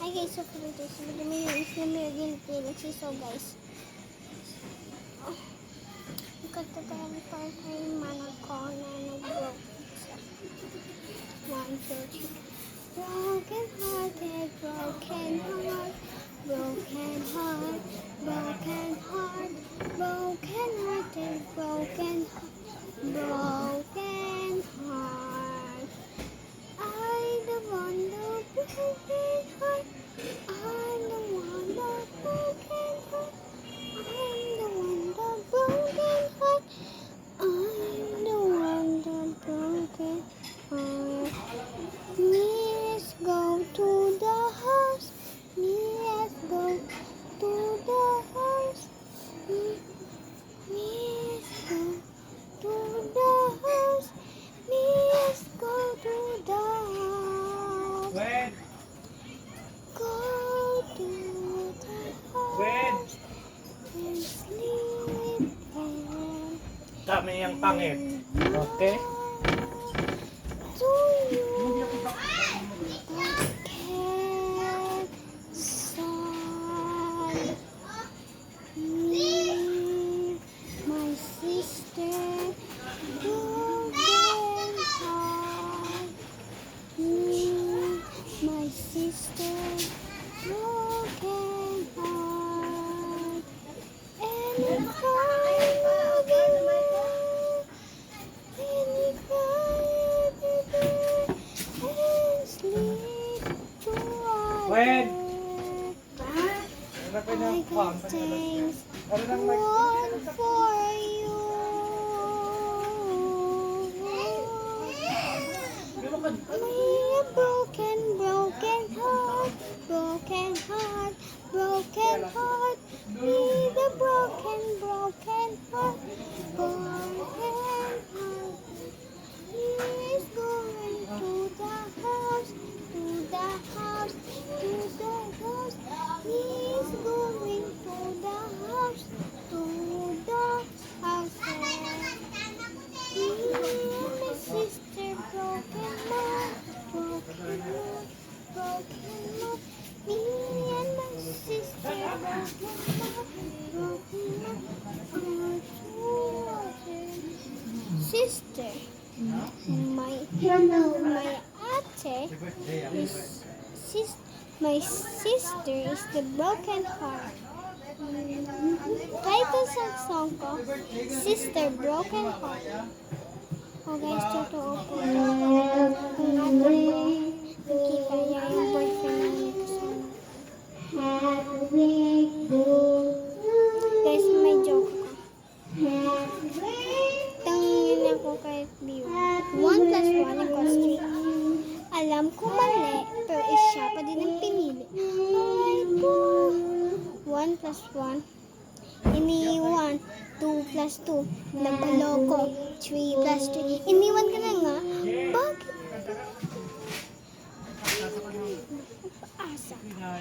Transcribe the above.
Hi guys, so for this video may is na may gilid so guys. Katatayan pa tayo manag ko na nag-broke sa 1, 2, 3. Broken hearted, broken heart, broken heart, broken heart, broken hearted, broken heart. I the one the broken heart. I'm the one the broken heart. I'm the one the broken heart. I'm the one the broken heart. Let's go to the house. Let's go to the house. Let's go to the house. Let's go to the house. When? Go to the When? house and sleep there. Dami yung pangit. Okay? To you, can son. Me, my sister, broken heart. Me, my sister, broken heart. And you cry again. And you cry every day. And sleep through When? I got things Ano nang one for you. Me a broken heart, broken heart, broken heart. Me the broken heart, broken heart. He's going to the house, to the house, to the house. He's going to the house, to the house. Me and my sister broken heart, broken heart, broken heart. Me and my sister broken heart, broken heart. Sister, my ate is my sister is the broken heart. Title sa song ko, Sister Broken Heart. Oh guys, totoo po. Kung natin ko, nakita niya yung boyfriend niya kasama. Guys, may joke ko. Tangin ako kahit view. 1 plus 1 equals 3. Alam ko mali, pero siya pa din ang pinili. Ay po. 1 plus 1. Iniwan. 2 plus 2. Nabaloko. 3 plus 3. Iniwan ka na nga. Bakit? Paasa ka.